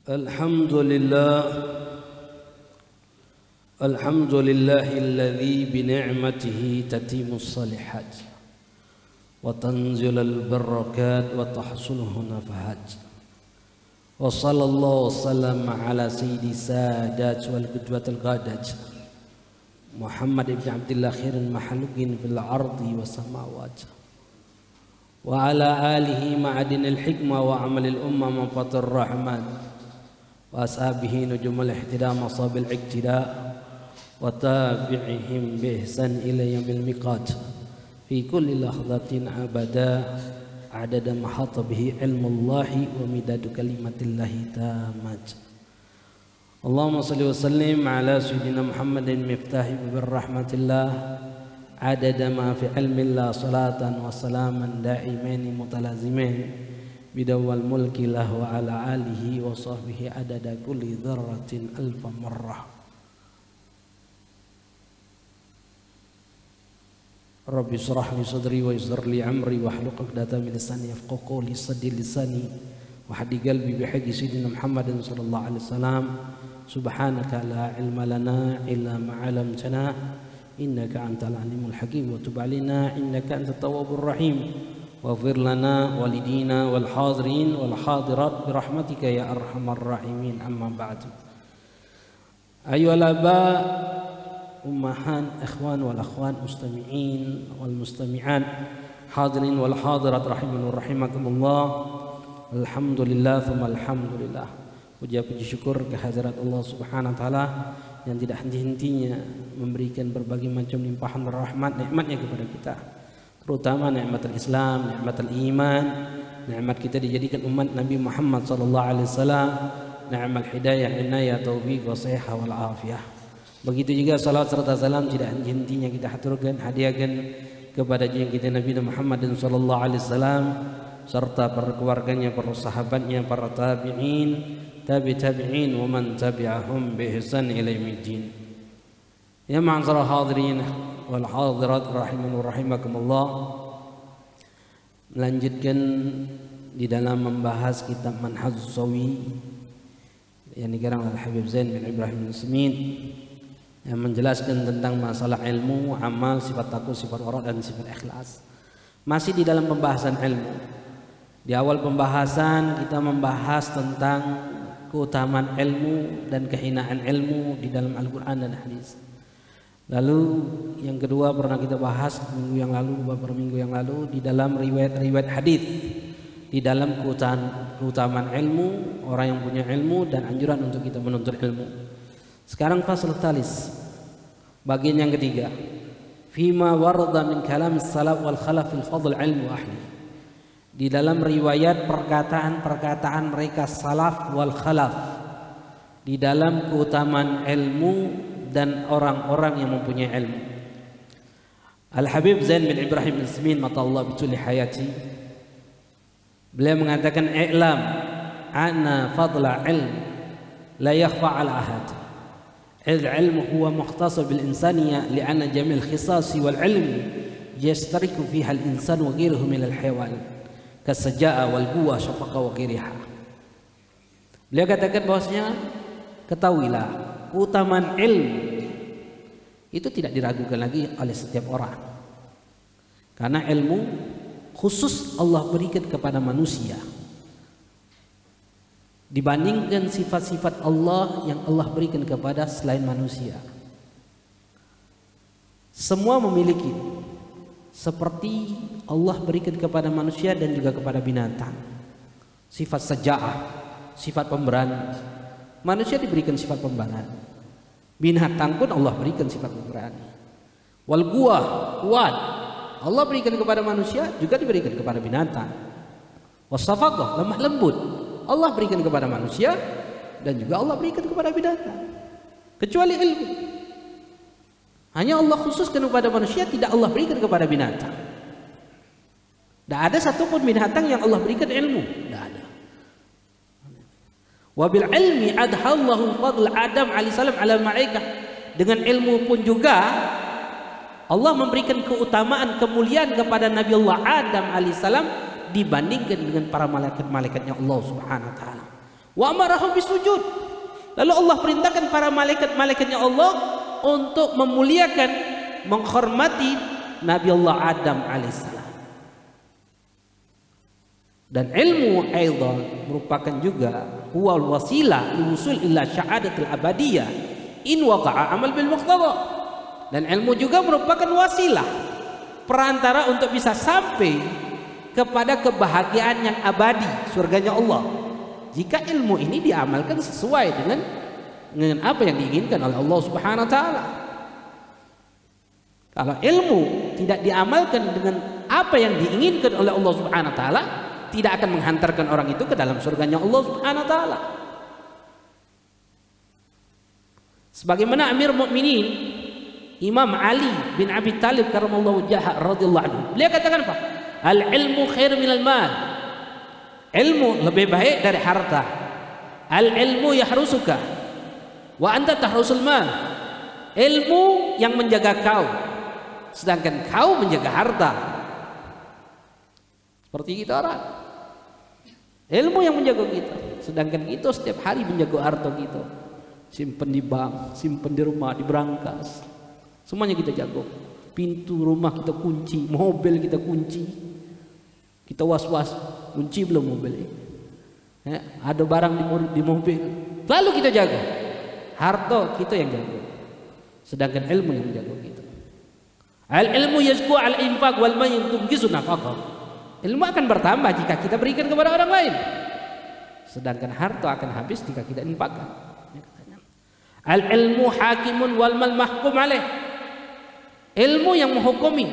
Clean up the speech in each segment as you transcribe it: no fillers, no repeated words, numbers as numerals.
Alhamdulillahilladzi bini'matihi tatimmus salihat wa tanzilul barakat wa tahsuluhu nafahat wa sallallahu wasallam ala sayyidi sadat wal qudwatil qadat Muhammad ibn Abdillah khairin mahalukin fil ardi wa samawat wa ala alihi ma'adinil hikmah wa amalil ummah manfatur rahman wa ashabihi nujumul ihtida masabil iktida wa tabi'ihim bi ihsan ila yaumil miqat fi kulli lahzatin abada adada mahata bihi ilmullahi wa midadu kalimatillahi tamat. Allahumma salli wa sallim ala sayyidina Muhammadin miftahi birrahmatillah adada ma fi ilmillah salatan wa salaman da'imaini mutalazimain bidawal mulki lah wa ala alihi wa sahbihi adada kulli dzarratin alfa marrah. Rabbi shrah li sadri wa yassir li amri wa hlul 'uqdatam min lisani yafqahu qawli saddid lisani wa hadi qalbi bi haqqi sayyidina Muhammadin sallallahu alaihi wasallam. Subhanaka la ilma lana illa ma 'allamtana innaka antal alimul hakim wa tub 'alaina innaka antat tawwabur rahim. Waghfir lana walidina wal hadirin wal hadirat birahmatika ya arhamar rahimin. Amma ba'du. Ayyuhal aba ummahan ikhwan wal akhwan mustami'in wal mustami'at hadirin wal hadirat rahimin rahimakumullah. Alhamdulillah thumma alhamdulillah. Puji syukur kehadirat Allah Subhanahu wa taala yang tidak henti-hentinya memberikan berbagai macam limpahan rahmat nikmatnya kepada kita, terutama nikmat Islam, nikmat iman, nikmat kita dijadikan umat Nabi Muhammad sallallahu alaihi wasallam, nikmat hidayah, inayah, taufik, wasihah wal afiyah. Begitu juga salawat serta salam tidak henti-hentinya kita haturkan, hadiahkan kepada junjungan kita Nabi Muhammad sallallahu alaihi wasallam serta para keluarganya, para sahabatnya, para tabi'in, tabi'in wa man tabi'ahum bi ihsan ila yaumiddin. Ya ma'asyiral hadirin wal hadirat rahiman rahimakumullah. Melanjutkan di dalam membahas kitab Manhajus Shawi yang dikarang oleh Habib Zain bin Ibrahim Al-Semin yang menjelaskan tentang masalah ilmu, amal, sifat takwa, sifat wara dan sifat ikhlas. Masih di dalam pembahasan ilmu. Di awal pembahasan kita membahas tentang keutamaan ilmu dan kehinaan ilmu di dalam Al-Qur'an dan hadis. Lalu yang kedua pernah kita bahas beberapa minggu yang lalu di dalam riwayat-riwayat hadis di dalam keutamaan ilmu, orang yang punya ilmu dan anjuran untuk kita menuntut ilmu. Sekarang fasal talis, bagian yang ketiga. Fima warada min kalam salaf wal khalaf fil fadl ilmu ahli. Di dalam riwayat perkataan mereka salaf wal khalaf di dalam keutamaan ilmu dan orang-orang yang mempunyai ilmu. Al-Habib Zain bin Ibrahim Al-Semin matallah bituli hayati, beliau mengatakan i'lam anna fadla ilm la yakhfa ala ahad. Al-ilm huwa mukhtasar bil insaniyah li'anna jamil khisasi wal ilmi yashtariku fiha al-insan wa ghayruhu min al-hayawan kasaja'a wal quwwa syafaqa wa ghayriha. Beliau katakan bahwasanya ketahuilah keutamaan ilmu itu tidak diragukan lagi oleh setiap orang, karena ilmu khusus Allah berikan kepada manusia dibandingkan sifat-sifat Allah yang Allah berikan kepada selain manusia. Semua memiliki, seperti Allah berikan kepada manusia dan juga kepada binatang, sifat saja'ah, sifat pemberani. Manusia diberikan sifat pemberani, binatang pun Allah berikan sifat pemberani. Wal quwwah, kuat, Allah berikan kepada manusia juga diberikan kepada binatang. Wasafaqah, lemah lembut, Allah berikan kepada manusia dan juga Allah berikan kepada binatang. Kecuali ilmu, hanya Allah khususkan kepada manusia, tidak Allah berikan kepada binatang. Tidak ada satupun binatang yang Allah berikan ilmu, tidak ada. Wabil ilmi adhallahu fadl Adam alaihissalam ala malaikah. Dengan ilmu pun juga Allah memberikan keutamaan, kemuliaan kepada Nabi Allah Adam alaihissalam dibandingkan dengan para malaikat-malaikatnya Allah Subhanahu wa taala. Wa amarahum bisujud. Lalu Allah perintahkan para malaikat-malaikatnya Allah untuk memuliakan, menghormati Nabi Allah Adam alaihissalam. Dan ilmu aidan merupakan juga huwal wasilah liwusul ila syahadatil abadiyah in waqa'a amal bil muqtada. Dan ilmu juga merupakan wasilah, perantara untuk bisa sampai kepada kebahagiaan yang abadi, surganya Allah, jika ilmu ini diamalkan sesuai dengan apa yang diinginkan oleh Allah Subhanahu wa taala. Kalau ilmu tidak diamalkan dengan apa yang diinginkan oleh Allah Subhanahu wa taala, tidak akan menghantarkan orang itu ke dalam surganya Allah Subhanahu wa taala. Sebagaimana Amir Mukminin Imam Ali bin Abi Thalib karramallahu wajhahu radhiyallahu anhu, beliau katakan apa? Al ilmu khair minal mal. Ilmu lebih baik dari harta. Al ilmu yahrusuka wa anta tahrusul mal. Ilmu yang menjaga kau, sedangkan kau menjaga harta. Seperti kita orang, ilmu yang menjaga kita, sedangkan kita setiap hari menjaga harta kita. Simpan di bank, simpan di rumah, di berangkas, semuanya kita jaga. Pintu rumah kita kunci, mobil kita kunci. Kita was-was, kunci belum mobil. Ada barang di mobil, lalu kita jaga. Harta kita yang jaga, sedangkan ilmu yang menjaga kita. Al ilmu yazku al infaq wal ma yunqisu nafaqah. Ilmu akan bertambah jika kita berikan kepada orang lain, sedangkan harta akan habis jika kita infakkan. Al ilmu hakimun wal mal mahkum alaih. Ilmu yang menghukumi,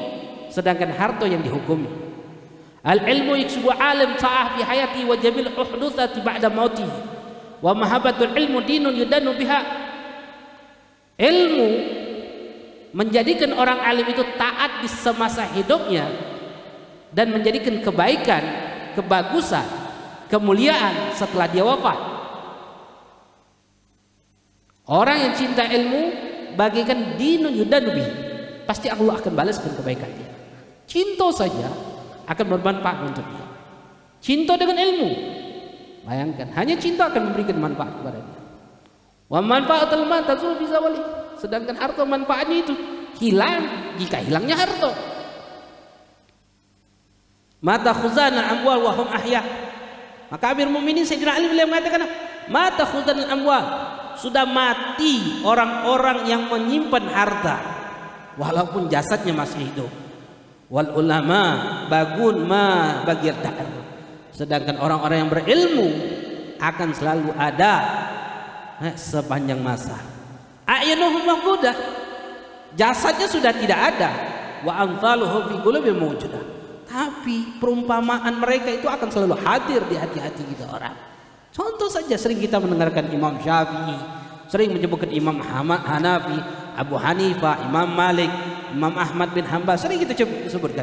sedangkan harta yang dihukumi. Al ilmu yaksubu alim sa'ah fi hayati wa jamil uhdutsati ba'da mauti wa mahabbatul ilmu dinun yudanu biha. Ilmu menjadikan orang alim itu taat di semasa hidupnya dan menjadikan kebaikan, kebagusan, kemuliaan setelah dia wafat. Orang yang cinta ilmu bagikan dinun yudanu bihi, pasti Allah akan balaskan kebaikan dia. Cinta saja akan bermanfaat untuk dia. Cinta dengan ilmu, bayangkan, hanya cinta akan memberikan manfaat kepada dia. Wa manfaatul mal tazul bi zawali. Sedangkan harta manfaatnya itu hilang jika hilangnya harta. Mata khuzana amwal wa hum ahya. Maka Amir Mukminin Sayyidina Ali beliau mengatakan, mata khuzana amwal, sudah mati orang-orang yang menyimpan harta walaupun jasadnya masih hidup. Wal ulama bagun ma bagir da'r. Sedangkan orang-orang yang berilmu akan selalu ada sepanjang masa. A'yanuhum mawjudah, jasadnya sudah tidak ada. Wa amsaluhum fi qulubihim mawjudah, tapi perumpamaan mereka itu akan selalu hadir di hati-hati kita orang. Contoh saja, sering kita mendengarkan Imam Syafi'i, sering menyebutkan Imam Hanafi, Abu Hanifah, Imam Malik, Imam Ahmad bin Hanbal, sering kita sebutkan.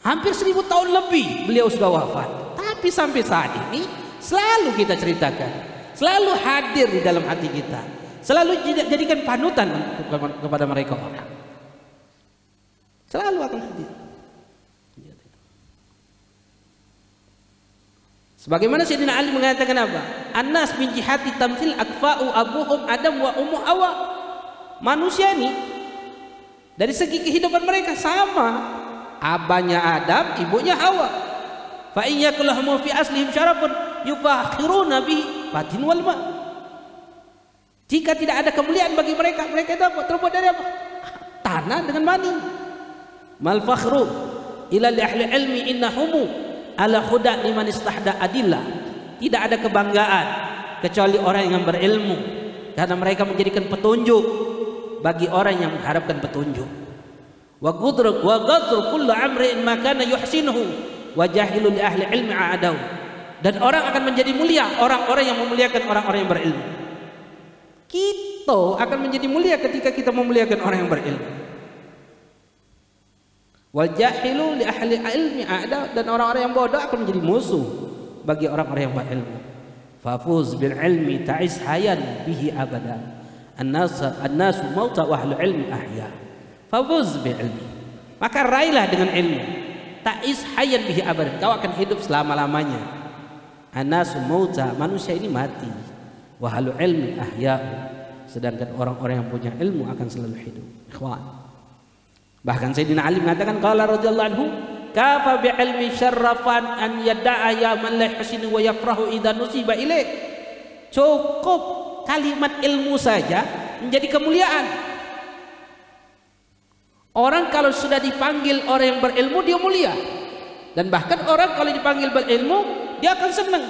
Hampir 1000 tahun lebih beliau sudah wafat, tapi sampai saat ini selalu kita ceritakan, selalu hadir di dalam hati kita, selalu jadikan panutan kepada mereka orang. Selalu akan hadir. Sebagaimana Sayyidina Ali mengatakan apa? An-nas min jihati tamthil akfa'u abuhum Adam wa ummu Hawa. Manusia ini dari segi kehidupan mereka sama. Abahnya Adam, ibunya Hawa. Fa in yakulahum fi aslihim syarafun yufakhiruna bi fatin wal ma. Jika tidak ada kemuliaan bagi mereka, mereka itu apa? Terbuat dari apa? Tanah dengan mani. Mal fakhru ila li ahli ilmi innahumu ala huda liman istahda adillah. Tidak ada kebanggaan kecuali orang yang berilmu, karena mereka menjadikan petunjuk bagi orang yang mengharapkan petunjuk. Wa qudru kullu amrin ma kana yuhsinuhu wa jahilu li ahli ilmi a'adahu. Dan orang akan menjadi mulia, orang-orang yang memuliakan orang-orang yang berilmu. Kita akan menjadi mulia ketika kita memuliakan orang yang berilmu. Wal jahilu li ahli ilmi a'da, dan orang-orang yang bodoh akan menjadi musuh bagi orang-orang yang berilmu. Fafuz bil ilmi ta'is hayan bihi abada. An-nasu mauta wa ahli ilmi ahya. Fafuz bil ilmi, maka raihlah dengan ilmu. Ta'is hayan bihi abada, kau akan hidup selama-lamanya. Anasu mauta, manusia ini mati. Wa halu ilmi ahya'u, sedangkan orang-orang yang punya ilmu akan selalu hidup. Ikhwan. Bahkan Sayyidina Ali mengatakan qala radhiyallahu anhu, kafa bi ilmi syarrafan an yada'a ya man la yahsinu wa yafrahu idza nusiba ilaih. Cukup kalimat ilmu saja menjadi kemuliaan. Orang kalau sudah dipanggil orang yang berilmu, dia mulia. Dan bahkan orang kalau dipanggil berilmu, dia akan senang.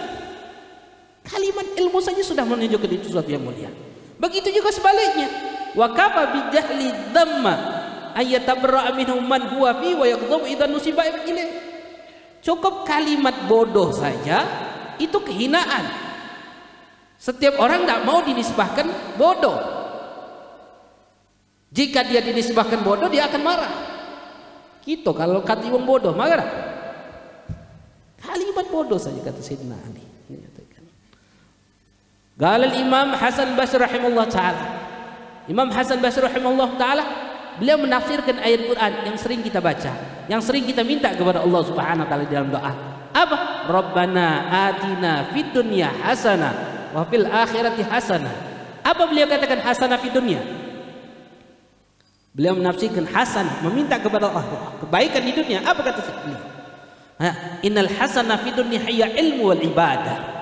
Kalimat ilmu saja sudah menunjukkan itu sesuatu yang mulia. Begitu juga sebaliknya. Wa kafa bi jahli dhamma ayatabarra minhu man huwa fi wa yaghdhabu idza nusiba ilaih. Cukup kalimat bodoh saja itu kehinaan. Setiap orang tidak mau dinisbahkan bodoh. Jika dia dinisbahkan bodoh, dia akan marah. Gitu kalau kata wong bodoh, marah. Kalimat bodoh saja kata Sayyidina Ali. Qala al-Imam Hasan Basri rahimahullah taala. Imam Hasan Basri rahimahullah taala, beliau menafsirkan ayat Quran yang sering kita baca, yang sering kita minta kepada Allah Subhanahu wa taala dalam doa. Apa? Rabbana atina fid dunya hasanah wa fil akhirati hasanah. Apa beliau katakan hasanah fid dunya? Beliau menafsirkan hasanah, meminta kepada Allah kebaikan di dunia. Apa kata beliau? Innal hasanah fid dunya hiya ilmu wal ibadah.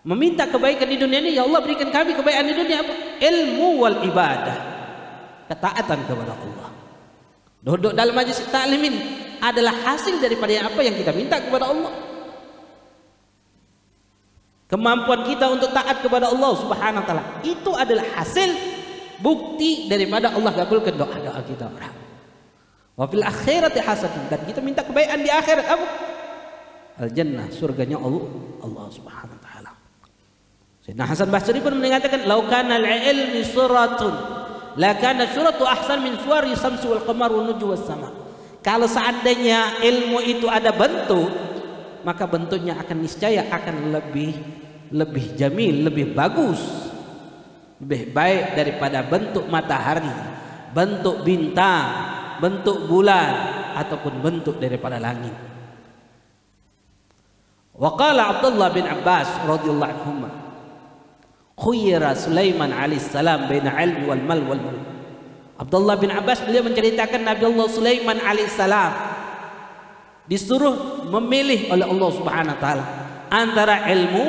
Meminta kebaikan di dunia ini, ya Allah berikan kami kebaikan di dunia apa? Ilmu wal ibadah, ketaatan kepada Allah. Duduk dalam majlis taklim ini adalah hasil daripada apa yang kita minta kepada Allah. Kemampuan kita untuk taat kepada Allah Subhanahu wa taala itu adalah hasil bukti daripada Allah kabulkan doa-doa kita orang. Wa fil akhirati hasanah, dan kita minta kebaikan di akhirat apa? Al jannah, surganya Allah Subhanahu wa taala. Sayyidina Hasan Basri pun mengatakan, "Lau kana al-ilmi suratun, la kana suratu ahsan min suwari samsi wal qamar wan nujum was sama." Kalau seandainya ilmu itu ada bentuk, maka bentuknya akan niscaya akan lebih jamil, lebih bagus, lebih baik daripada bentuk matahari, bentuk bintang, bentuk bulan, ataupun bentuk daripada langit. Wa qala Abdullah bin Abbas radhiyallahu anhu, khuyira Sulaiman alaihissalam baina ilmi wal mal wal mulk. Abdullah bin Abbas beliau menceritakan Nabi Allah Sulaiman alaihissalam disuruh memilih oleh Allah Subhanahu wa taala antara ilmu,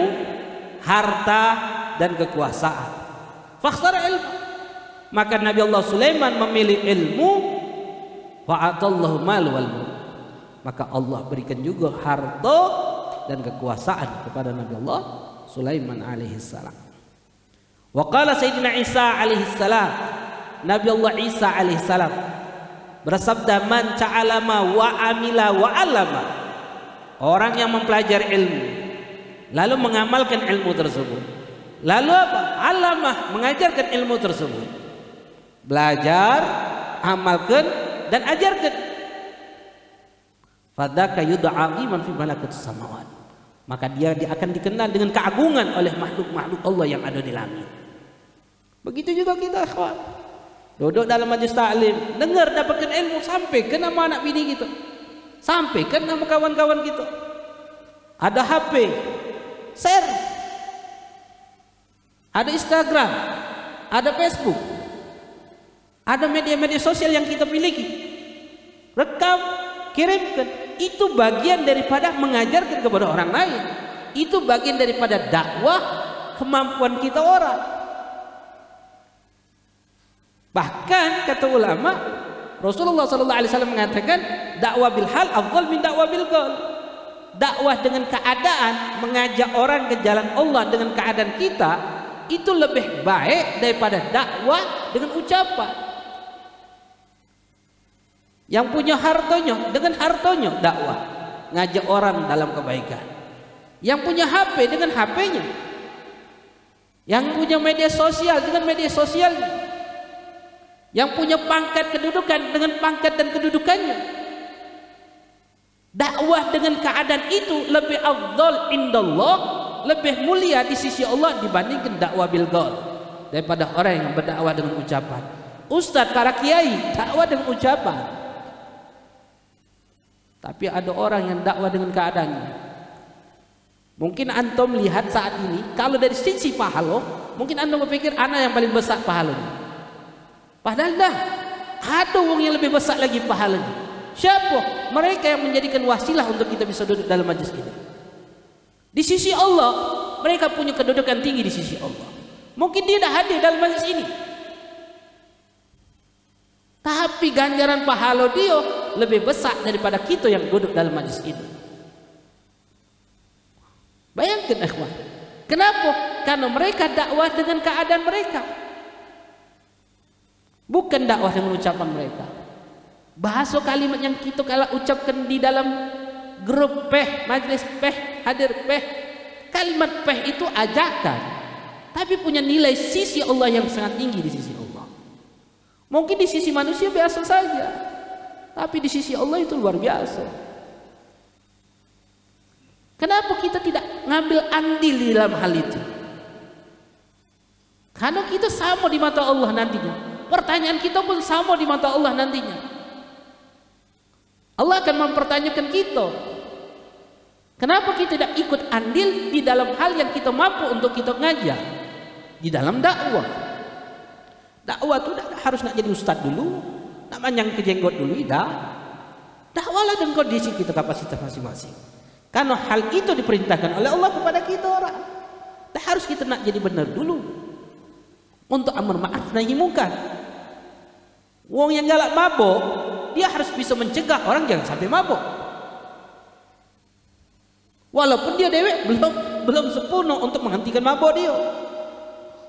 harta dan kekuasaan. Fakhtara ilmu. Maka Nabi Allah Sulaiman memilih ilmu, fa'atallahu mal wal mulk. Maka Allah berikan juga harta dan kekuasaan kepada Nabi Allah Sulaiman alaihissalam. Wa qala Sayyidina Isa alaihissalam, Nabi Allah Isa alaihissalam bersabda, man ta'alama wa amila wa alama. Orang yang mempelajari ilmu lalu mengamalkan ilmu tersebut, lalu apa? Alamah, mengajarkan ilmu tersebut. Belajar, amalkan dan ajarkan. Fadzaka yud'a liman fi malakutis samawat. Maka dia akan dikenal dengan keagungan oleh makhluk-makhluk Allah yang ada di langit. Begitu juga kita, akhwat. Duduk dalam majlis taklim, dengar, dapatkan ilmu, sampaikan nama anak bini kita, sampaikan nama kawan-kawan kita. Ada HP, share. Ada Instagram, ada Facebook, ada media-media sosial yang kita miliki. Rekam, kirimkan. Itu bagian daripada mengajarkan kepada orang lain. Itu bagian daripada dakwah kemampuan kita orang. Bahkan kata ulama, Rasulullah SAW mengatakan, dakwah bil hal afdal min dakwah bil qaul. Dakwah dengan keadaan, mengajak orang ke jalan Allah dengan keadaan kita, itu lebih baik daripada dakwah dengan ucapan. Yang punya hartanya dengan hartanya dakwah, ngajak orang dalam kebaikan. Yang punya HP dengan HP-nya. Yang punya media sosial dengan media sosialnya. Yang punya pangkat kedudukan dengan pangkat dan kedudukannya. Dakwah dengan keadaan itu lebih afdal indallah, lebih mulia di sisi Allah dibandingkan dakwah bil qaul, daripada orang yang berdakwah dengan ucapan. Ustaz, para kiai dakwah dengan ucapan, tapi ada orang yang dakwah dengan keadaannya. Mungkin antum lihat saat ini, kalau dari sisi pahala, mungkin antum berpikir anak yang paling besar pahalanya. Padahal dah, ada orang yang lebih besar lagi pahalanya. Siapa? Mereka yang menjadikan wasilah untuk kita bisa duduk dalam majlis ini. Di sisi Allah, mereka punya kedudukan tinggi di sisi Allah. Mungkin dia dah hadir dalam majlis ini, tapi ganjaran pahala dia lebih besar daripada kita yang duduk dalam majlis ini. Bayangkan ikhwan, kenapa? Karena mereka dakwah dengan keadaan mereka, bukan dakwah dengan ucapan mereka. Bahasa kalimat yang kita kalau ucapkan di dalam grup peh, majlis peh, hadir peh, kalimat peh itu ajakan, tapi punya nilai sisi Allah yang sangat tinggi di sisi Allah. Mungkin di sisi manusia biasa saja, tapi di sisi Allah itu luar biasa. Kenapa kita tidak ngambil andil di dalam hal itu? Karena kita sama di mata Allah nantinya. Pertanyaan kita pun sama di mata Allah nantinya. Allah akan mempertanyakan kita. Kenapa kita tidak ikut andil di dalam hal yang kita mampu untuk kita ngajar? Di dalam dakwah. Dakwah itu harus nak jadi ustaz dulu, nak manjang ke jenggot dulu, tidak. Dakwahlah dengan kondisi kita, kapasitas masing-masing. Karena hal itu diperintahkan oleh Allah kepada kita orang. Dan harus kita nak jadi benar dulu untuk amar ma'ruf nahi munkar. Wong yang galak mabuk, dia harus bisa mencegah orang jangan sampai mabuk. Walaupun dia dewek belum sempurna untuk menghentikan mabuk dia.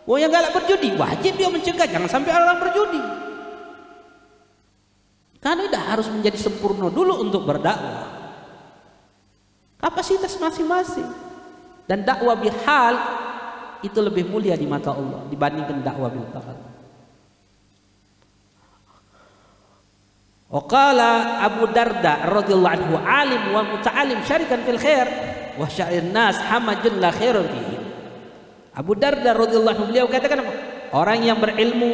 Wong yang galak berjudi, wajib dia mencegah jangan sampai orang berjudi. Karena dia harus menjadi sempurna dulu untuk berdakwah. Kapasitas masing-masing. Dan dakwah bihal itu lebih mulia di mata Allah dibandingkan dakwah bil qaul. Waqala Abu Darda radhiyallahu anhu, alim wa muta'alim syarikan fil khair wa sya'ir nas hamajun la khairun fihi. Abu Darda radhiyallahu anhu, beliau katakan apa? Orang yang berilmu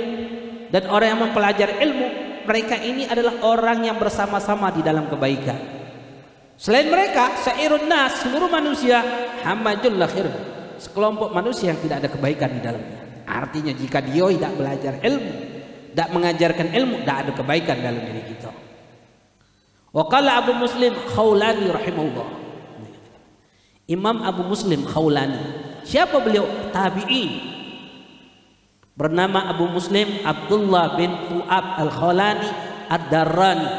dan orang yang mempelajari ilmu, mereka ini adalah orang yang bersama-sama di dalam kebaikan. Selain mereka, sa'irun nas, seluruh manusia, hamajul lakhir, sekelompok manusia yang tidak ada kebaikan di dalamnya. Artinya jika dia tidak belajar ilmu, tidak mengajarkan ilmu, tidak ada kebaikan dalam diri kita. Wa qala Abu Muslim Khawlani rahimahullah. Imam Abu Muslim Khawlani. Siapa beliau? Tabi'in. Bernama Abu Muslim Abdullah bin Fu'ab Al-Khawlani Ad-Darrani,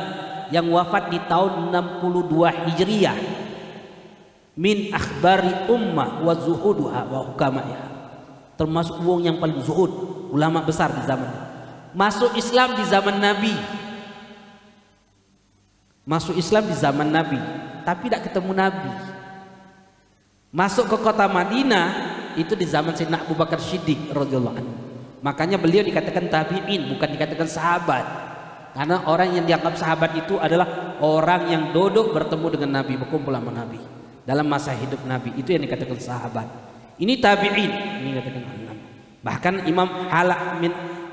yang wafat di tahun 62 Hijriyah. Min akhbari ummah wa zuhuduha wa hukamaiha. Termasuk wong yang paling zuhud, ulama besar di zaman. Masuk Islam di zaman Nabi. Masuk Islam di zaman Nabi, tapi tidak ketemu Nabi. Masuk ke kota Madinah itu di zaman Sayyidina Abu Bakar Siddiq radhiyallahu anhu. Makanya beliau dikatakan tabi'in, bukan dikatakan sahabat. Karena orang yang dianggap sahabat itu adalah orang yang duduk bertemu dengan Nabi, berkumpul sama Nabi dalam masa hidup Nabi, itu yang dikatakan sahabat. Ini tabi'in, ini dikatakan ulama. Bahkan Imam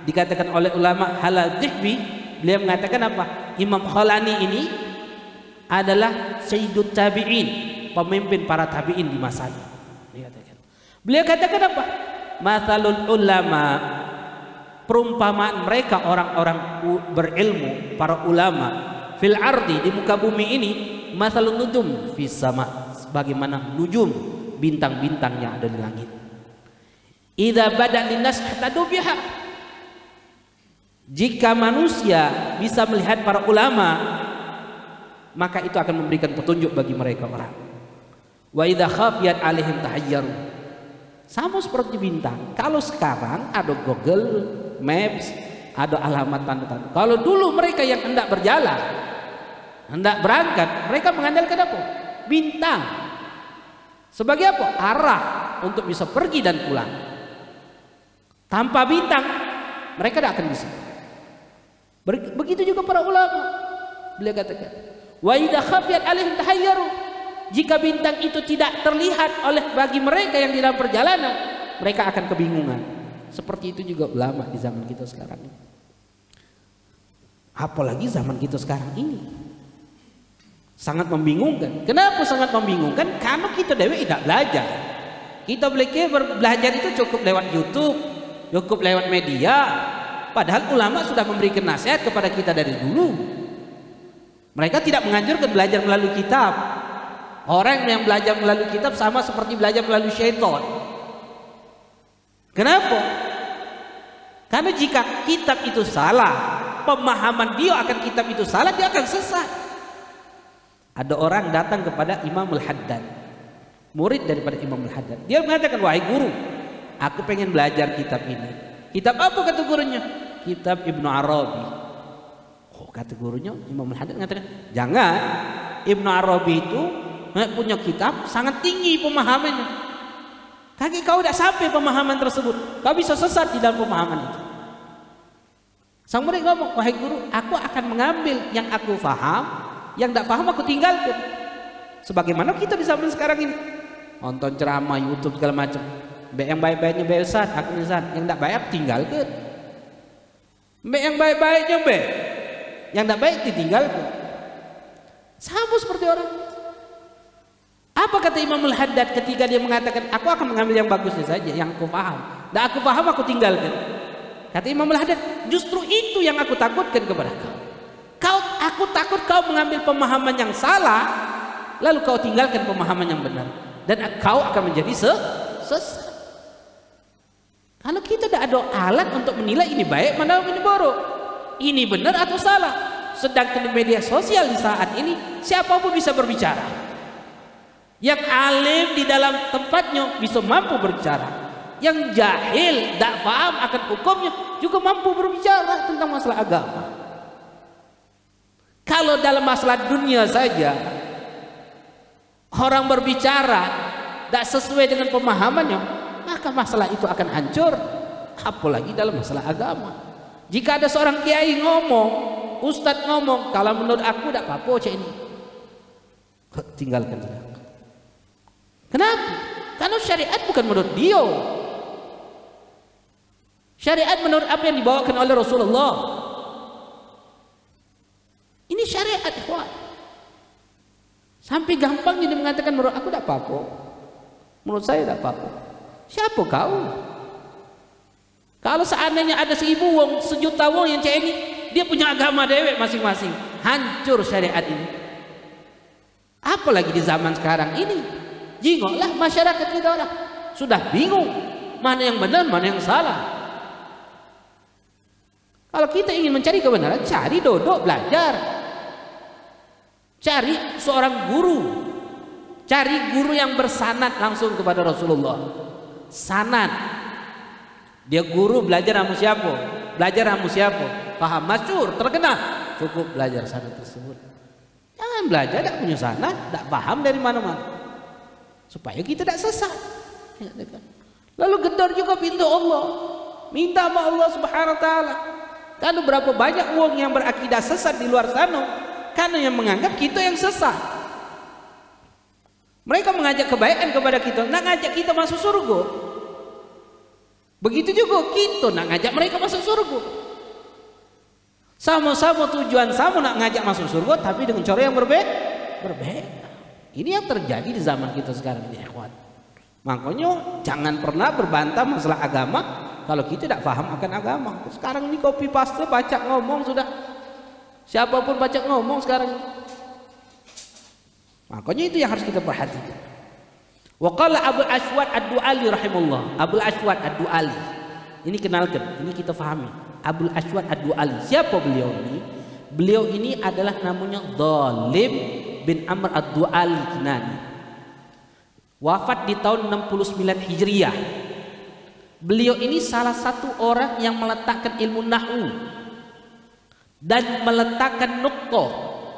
dikatakan oleh ulama Halal-Dhihbi, beliau mengatakan apa? Imam Khawlani ini adalah sayyidut tabi'in, pemimpin para tabi'in di masanya. Beliau katakan apa? Mathalul ulama, perumpamaan mereka orang-orang berilmu, para ulama, fil ardi, di muka bumi ini, mathalun nujum fis sama, sebagaimana nujum, bintang-bintang yang ada di langit. Idza bada linnas hatadu biha, jika manusia bisa melihat para ulama, maka itu akan memberikan petunjuk bagi mereka orang. Wa idza khafiyat alaihim tahayyaru, sama seperti bintang. Kalau sekarang ada Google Maps, ada alamat tanda-tanda. Kalau dulu mereka yang hendak berjalan, hendak berangkat, mereka mengandalkan apa? Bintang. Sebagai apa? Arah untuk bisa pergi dan pulang. Tanpa bintang, mereka tidak akan bisa. Begitu juga para ulama. Beliau katakan, wa idza khafiyat alaihim tahayyaru, jika bintang itu tidak terlihat oleh bagi mereka yang di dalam perjalanan, mereka akan kebingungan. Seperti itu juga ulama di zaman kita sekarang ini. Apalagi zaman kita sekarang ini. Sangat membingungkan. Kenapa sangat membingungkan? Karena kita dewe tidak belajar. Kita belajar itu cukup lewat YouTube, cukup lewat media. Padahal ulama sudah memberikan nasihat kepada kita dari dulu. Mereka tidak menganjurkan belajar melalui kitab. Orang yang belajar melalui kitab sama seperti belajar melalui syaitan. Kenapa? Karena jika kitab itu salah, pemahaman dia akan kitab itu salah, dia akan sesat. Ada orang datang kepada Imam Al-Haddad, murid daripada Imam Al-Haddad. Dia mengatakan, wahai guru, aku pengen belajar kitab ini. Kitab apa kata gurunya? Kitab Ibnu Arabi. Oh, kata gurunya, Imam Al-Haddad mengatakan, jangan. Ibnu Arabi itu punya kitab sangat tinggi pemahamannya. Kaki kau tidak sampai pemahaman tersebut, kau bisa sesat di dalam pemahaman itu. Sang murid ngomong, wahai guru, aku akan mengambil yang aku faham, yang tidak paham aku tinggalkan. Sebagaimana kita di zaman sekarang ini, nonton ceramah YouTube segala macam. Yang baik-baiknya baik Ustaz, aku Ustaz. Yang tidak baik aku tinggalkan. Yang baik-baiknya baik, yang tidak baik ditinggalkan. Sama seperti orang. Apa kata Imam Al-Haddad ketika dia mengatakan, aku akan mengambil yang bagusnya saja, yang aku paham. Dan aku paham aku tinggalkan. Kata Imam Al-Haddad, justru itu yang aku takutkan kepada kau. Aku takut kau mengambil pemahaman yang salah, lalu kau tinggalkan pemahaman yang benar, dan kau akan menjadi sesat. Kalau kita tidak ada alat untuk menilai ini baik mana ini buruk, ini benar atau salah. Sedangkan di media sosial di saat ini siapapun bisa berbicara. Yang alim di dalam tempatnya bisa mampu berbicara. Yang jahil, tidak paham akan hukumnya juga mampu berbicara tentang masalah agama. Kalau dalam masalah dunia saja orang berbicara tidak sesuai dengan pemahamannya, maka masalah itu akan hancur. Apalagi dalam masalah agama. Jika ada seorang kiai ngomong, ustadz ngomong, kalau menurut aku tidak apa-apa cek ini, tinggalkan. Kenapa? Karena syariat bukan menurut dia. Syariat menurut apa yang dibawakan oleh Rasulullah. Ini syariat, ikhwan. Sampai gampang dia mengatakan menurut aku tidak apa-apa, menurut saya tidak apa-apa. Siapa kau? Kalau seandainya ada 1000 wong, 1 juta wong yang cek ini, dia punya agama dewek masing-masing, hancur syariat ini. Apalagi di zaman sekarang ini, jingoklah masyarakat kita orang sudah bingung mana yang benar, mana yang salah. Kalau kita ingin mencari kebenaran, cari duduk belajar. Cari seorang guru. Cari guru yang bersanad langsung kepada Rasulullah. Sanad. Dia guru belajar sama siapa? Belajar sama siapa? Paham masyhur, terkenal. Cukup belajar sanad tersebut. Jangan belajar tidak punya sanad, tidak paham dari mana-mana. Supaya kita tidak sesat. Lalu gedor juga pintu Allah. Minta sama Allah Subhanahu wa taala. Karena berapa banyak uang yang berakidah sesat di luar sana, karena yang menganggap kita yang sesat. Mereka mengajak kebaikan kepada kita, nak ngajak kita masuk surga. Begitu juga kita nak ngajak mereka masuk surga. Sama-sama tujuan sama, nak ngajak masuk surga, tapi dengan cara yang berbeda. Ini yang terjadi di zaman kita sekarang ini, ikhwan. Makanya jangan pernah berbantah masalah agama kalau kita tidak paham akan agama. Sekarang ini copy paste, baca ngomong sudah. Siapapun baca ngomong sekarang. Makanya itu yang harus kita perhatikan. Wa qala Abu Aswad Ad-Du'ali rahimahullah. Abu Aswad Ad-Du'ali. Ini kenalkan, ini kita fahami. Abu Aswad Ad-Du'ali. Siapa beliau ini? Beliau ini adalah namanya Dhalim bin Amr Ad-Du'ali Kinani. Wafat di tahun 69 Hijriah. Beliau ini salah satu orang yang meletakkan ilmu nahwu dan meletakkan nuqtah,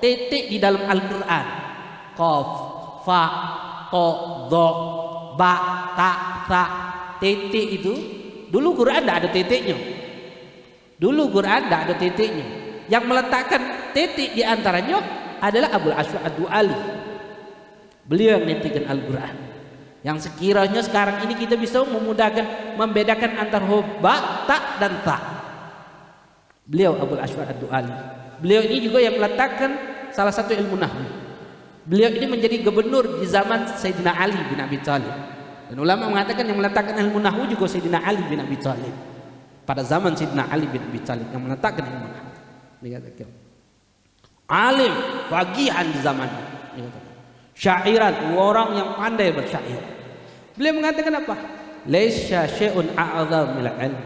titik di dalam Al-Quran. Qaf, fa, to, do, ba, ta, tha. Titik itu dulu Quran tidak ada titiknya. Dulu Quran tidak ada titiknya. Yang meletakkan titik di antaranya adalah Abu Aswad Ad-Du'ali. Beliau yang nitikkan Al-Quran. Yang sekiranya sekarang ini kita bisa memudahkan membedakan antara ba, ta dan ta. Beliau Abu Aswad Ad-Du'ali. Beliau ini juga yang meletakkan salah satu ilmu nahwu. Beliau ini menjadi gubernur di zaman Sayyidina Ali bin Abi Thalib. Dan ulama mengatakan yang meletakkan ilmu nahwu juga Sayyidina Ali bin Abi Thalib. Pada zaman Sayyidina Ali bin Abi Thalib yang meletakkan ilmu nahwu. Dikatakan alim, faqihan di zamannya. Dikatakan syairan, orang yang pandai bersyair. Beliau mengatakan apa? Laisya syai'un a'zam minal ilm.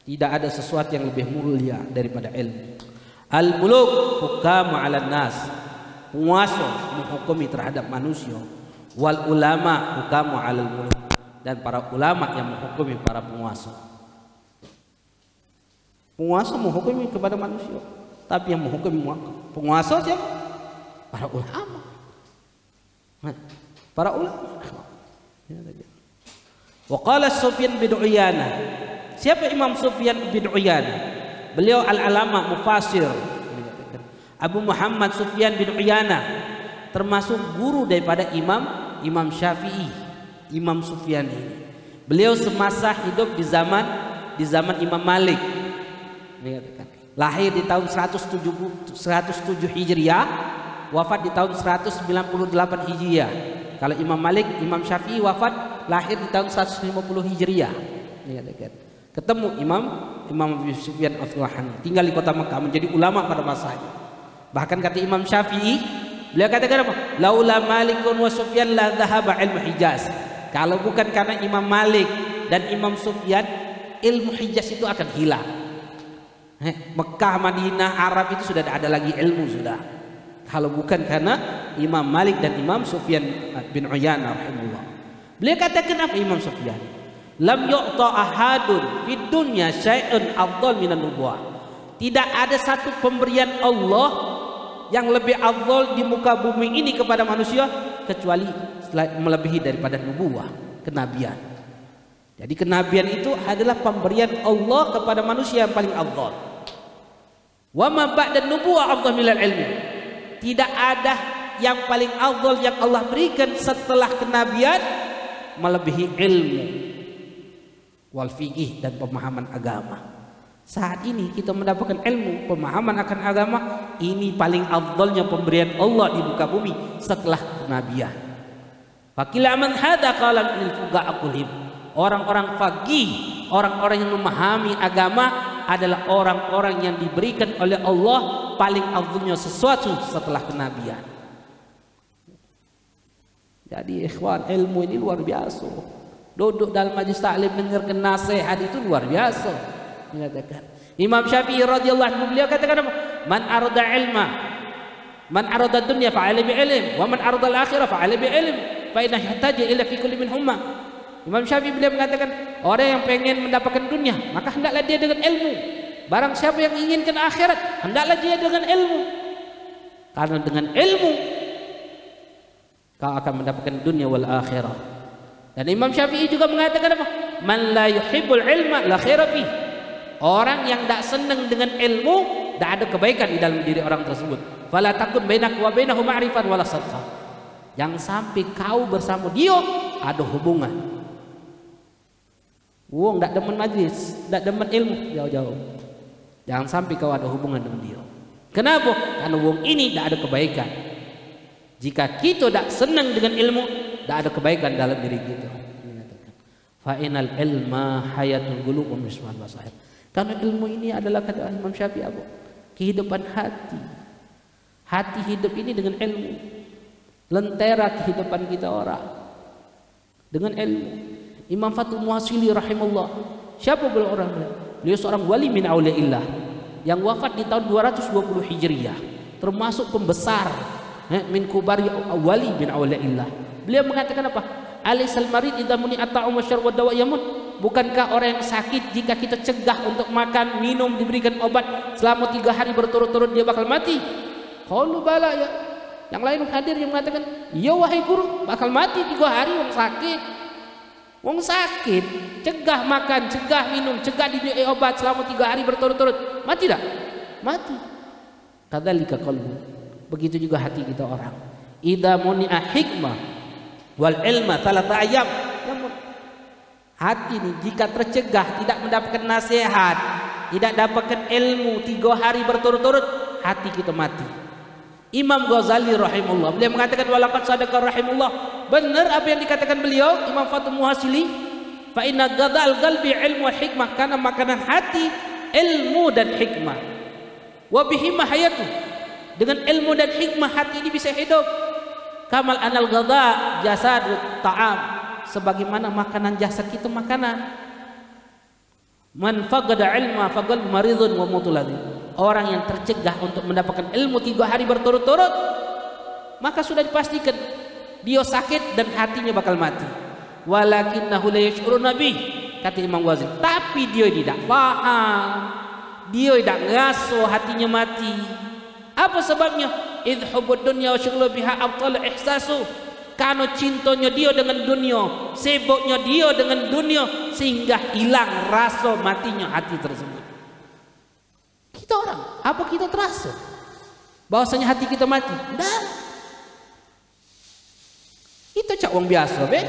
Tidak ada sesuatu yang lebih mulia daripada ilmu. Al-muluk hukamu 'alan nas. Penguasa menghukumi terhadap manusia. Wal ulama hukamu 'alal muluk. Dan para ulama yang menghukumi para penguasa. Penguasa menghukumi kepada manusia, tapi yang menghukumi penguasa siapa? Para ulama. Para ulama. Wa qala Sufyan bin Uyainah. Siapa Imam Sufyan bin Uyainah? Beliau al-alama mufassir. Abu Muhammad Sufyan bin Uyainah termasuk guru daripada Imam Syafi'i. Imam Sufyan ini. Beliau semasa hidup di zaman Imam Malik. Lahir di tahun 107 Hijriah, wafat di tahun 198 Hijriah. Kalau Imam Malik, Imam Syafi'i wafat lahir di tahun 150 Hijriah. Ketemu Imam Abu Sufyan Al-Thawrani, tinggal di kota Mekah, menjadi ulama pada masanya. Bahkan kata Imam Syafi'i, beliau katakan apa? Laula Malikun wa Sufyan la dhahaba ilmu Hijaz. Kalau bukan karena Imam Malik dan Imam Sufyan, ilmu Hijaz itu akan hilang. Mekah, Madinah, Arab itu sudah ada lagi ilmu sudah. Kalau bukan karena Imam Malik dan Imam Sufyan bin Uyainah rahimahullah. Beliau katakan apa Imam Sufyan? Lam yu'ta ahadun fid dunya syai'un afdal minan nubuwah. Tidak ada satu pemberian Allah yang lebih afdal di muka bumi ini kepada manusia kecuali melebihi daripada nubuwah, kenabian. Jadi kenabian itu adalah pemberian Allah kepada manusia yang paling afdal. Wa ma ba'da nubuwah afdal minal ilmi. Tidak ada yang paling afdal yang Allah berikan setelah kenabian melebihi ilmu wal fiqih dan pemahaman agama. Saat ini kita mendapatkan ilmu, pemahaman akan agama, ini paling afdalnya pemberian Allah di muka bumi setelah kenabian. Faqila man hadza qala lil fuqaha kullihim. Orang-orang faqih, orang-orang yang memahami agama adalah orang-orang yang diberikan oleh Allah paling afdalnya sesuatu setelah kenabian. Jadi ikhwan, ilmu ini luar biasa. Duduk dalam majlis taklim mendengarkan nasihat itu luar biasa. Mengatakan Imam Syafi'i radhiyallahu anhu, beliau katakan apa? Man arada ilma, man arada dunya fa'ala bi ilm, wa man arada al-akhirah fa'ala bi ilm, fa inna yahtaji ila fi kulli minhumma. Imam Syafi'i beliau mengatakan orang yang pengen mendapatkan dunia, maka hendaklah dia dengan ilmu. Barang siapa yang inginkan akhirat, hendaklah dia dengan ilmu. Karena dengan ilmu kau akan mendapatkan dunia wal akhirah. Dan Imam Syafi'i juga mengatakan apa? Man la yuhibbul ilma la khaira fi. Orang yang tidak senang dengan ilmu, tidak ada kebaikan di dalam diri orang tersebut. Fala takun bainak wa bainahu ma'rifan wala sadqah. Yang sampai kau bersama dia ada hubungan. Wong tidak demen majlis, tidak demen ilmu, jauh-jauh. Jangan sampai kau ada hubungan dengan dia. Kenapa? Karena wong ini tidak ada kebaikan. Jika kita tidak senang dengan ilmu, tidak ada kebaikan dalam diri kita. Fa inal ilma hayatul qulub wa misbahul basair. Karena ilmu ini adalah kata Imam Syafi'i apa? Kehidupan hati. Hati hidup ini dengan ilmu. Lentera kehidupan kita orang dengan ilmu. Imam Fathul Muhasili rahimahullah. Siapa beliau orang beliau? Beliau seorang wali min auliyaillah yang wafat di tahun 220 Hijriah, termasuk pembesar min kubari wali bin auliyaillah. Beliau mengatakan apa? Alaisal marid idza muni ata'um wasyarb wa dawa yamun. Bukankah orang yang sakit jika kita cegah untuk makan, minum, diberikan obat selama 3 hari berturut-turut dia bakal mati? Qalu bala ya. Yang lain hadir yang mengatakan, "Ya wahai guru, bakal mati 3 hari wong sakit." Wong sakit, cegah makan, cegah minum, cegah diberi obat selama 3 hari berturut-turut, mati tak? Mati. Kadzalika qalbu. Begitu juga hati kita orang. Idza muni'a hikmah wal ilma thalatha ayyam. Hati ini jika tercegah, tidak mendapatkan nasihat, tidak dapatkan ilmu 3 hari berturut-turut, hati kita mati. Imam Ghazali rahimahullah, beliau mengatakan walaqad sadaqa rahimahullah, benar apa yang dikatakan beliau Imam Fathul Muhasili, fa inna ghadal qalbi ilmu hikmah, karena makanan hati ilmu dan hikmah. Wa bihi mahayatu, dengan ilmu dan hikmah hati ini bisa hidup. Kamal anal ghadha jasad ta'am, sebagaimana makanan jasad itu makanan. Man faqada ilma faqal maridun wa mutuladzim, orang yang tercegah untuk mendapatkan ilmu 3 hari berturut-turut, maka sudah dipastikan dia sakit dan hatinya bakal mati. Walakinnahu la yash'uruna bih, kata Imam Ghazali, tapi dia tidak paham, dia tidak ngaso hatinya mati. Apa sebabnya? Idh hubbud dunya wa syughlu biha abtal ihsasu, karena cintanya dia dengan dunia, sibuknya dia dengan dunia, sehingga hilang rasa matinya hati tersebut. Kita orang, apa kita terasa bahwasanya hati kita mati? Tidak. Itu cak wong biasa, be.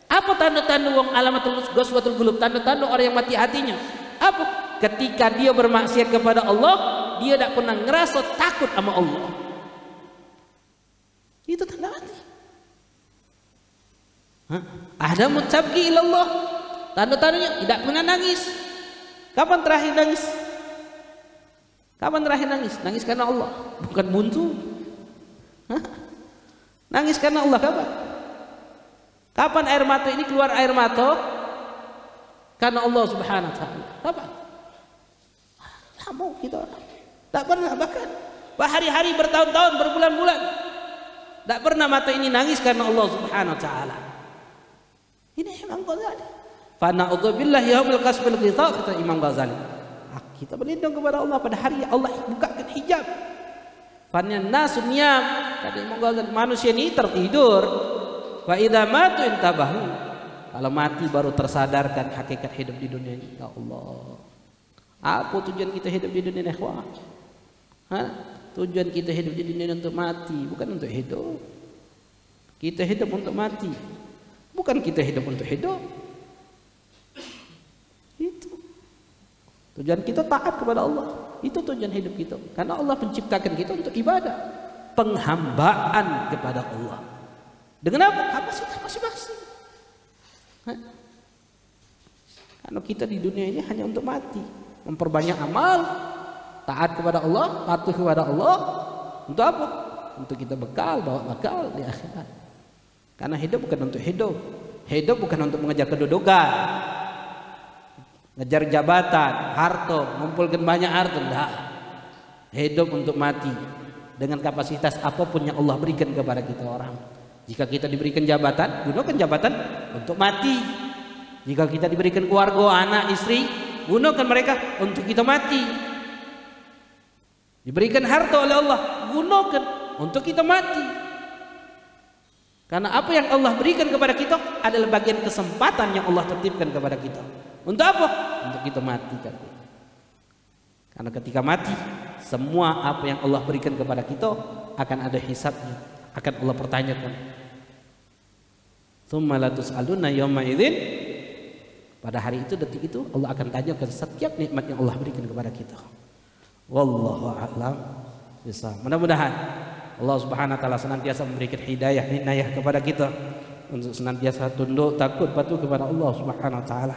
Apa tanda-tanda wong alamatul ghaswatul qulub, tanda-tanda orang yang mati hatinya? Apa? Ketika dia bermaksiat kepada Allah, dia tidak pernah ngerasa takut sama Allah. Itu tanda mati. Ada mutabqi ilallah, tanda-tandanya tidak pernah nangis. Kapan terakhir nangis? Kapan terakhir nangis? Nangis karena Allah, bukan buntu. Nangis karena Allah kapan? Kapan air mata ini keluar air mata? Karena Allah Subhanahu wa taala. Kapan? Lama kita tak pernah, bahkan berhari-hari, bertahun-tahun, berbulan-bulan tak pernah mata ini nangis karena Allah Subhanahu wa taala. Ini Imam Ghazali. Fa na'udzu billahi yaumil kasbil ghitha, kata Imam Ghazali. Kita berlindung kepada Allah pada hari Allah bukakan hijab. Fanyan nasu niyam, kata Imam Ghazali, manusia ini tertidur. Wa idza matu intabahu, kalau mati baru tersadarkan hakikat hidup di dunia ini. Ya Allah, apa tujuan kita hidup di dunia ini, ikhwan? Tujuan kita hidup di dunia ini untuk mati, bukan untuk hidup. Kita hidup untuk mati, bukan kita hidup untuk hidup. Itu tujuan kita, taat kepada Allah. Itu tujuan hidup kita, karena Allah menciptakan kita untuk ibadah, penghambaan kepada Allah. Dengan apa? Kapasitas masing-masing. Karena kita di dunia ini hanya untuk mati, memperbanyak amal, taat kepada Allah, patuh kepada Allah. Untuk apa? Untuk kita bekal, bawa bekal di akhirat. Karena hidup bukan untuk hidup. Hidup bukan untuk mengejar kedudukan, ngejar jabatan, harta, mengumpulkan banyak harta. Tidak. Hidup untuk mati dengan kapasitas apapun yang Allah berikan kepada kita orang. Jika kita diberikan jabatan, gunakan jabatan untuk mati. Jika kita diberikan keluarga, anak, istri, gunakan mereka untuk kita mati. Diberikan harta oleh Allah, gunakan untuk kita mati. Karena apa yang Allah berikan kepada kita adalah bagian kesempatan yang Allah tertibkan kepada kita. Untuk apa? Untuk kita mati. Karena ketika mati, semua apa yang Allah berikan kepada kita akan ada hisabnya, akan Allah pertanyakan. Tsumma la tus'aluna yawma idzin, pada hari itu, detik itu Allah akan tanyakan setiap nikmat yang Allah berikan kepada kita. Wallahu a'lam bishawab. Mudah-mudahan Allah Subhanahu wa taala senantiasa memberikan hidayah kepada kita untuk senantiasa tunduk, takut, patuh kepada Allah Subhanahu wa taala.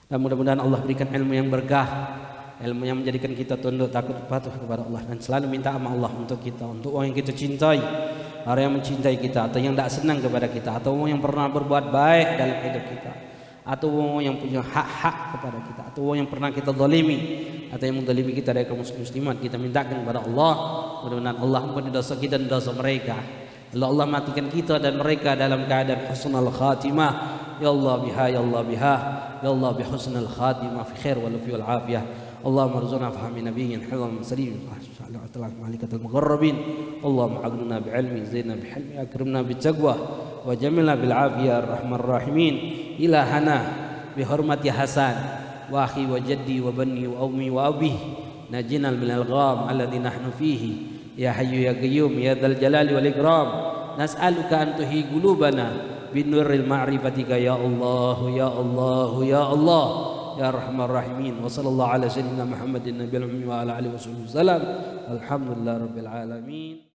Dan mudah-mudahan Allah berikan ilmu yang berkah, ilmu yang menjadikan kita tunduk, takut, patuh kepada Allah, dan selalu minta sama Allah untuk kita, untuk orang yang kita cintai, orang yang mencintai kita, atau yang tidak senang kepada kita, atau orang yang pernah berbuat baik dalam hidup kita, atau orang yang punya hak-hak kepada kita, atau orang yang pernah kita zalimi, atau yang menzalimi kita dari kaum muslimat, kita mintakan kepada Allah, mudah-mudahan Allah ampuni dosa kita dan dosa mereka. Allah matikan kita dan mereka dalam keadaan husnul khatimah. Ya Allah biha, ya Allah biha, ya Allah bi husnul khatimah fi khair wal afiyah. اللهم ارزقنا فهم نبي حفظا سليم مالكة المقربين. اللهم اغننا بعلمي، زينا بحلمي، اكرمنا بالتقوى، وجملنا بالعافية الرحمن الراحمين. إلهنا بحرمة حسن واخي وجدي وبني وأمي وأبي، نجنا من الغام الذي نحن فيه، يا حي يا قيوم يا ذا الجلال والإكرام. نسألك أن تحيي قلوبنا بنور المعرفتك يا الله يا الله يا الله. ya arhamar rahimin. Wa sallallahu ala sayyidina Muhammadin nabiyil ummi wa ala alihi wasallam. Alhamdulillah rabbil alamin.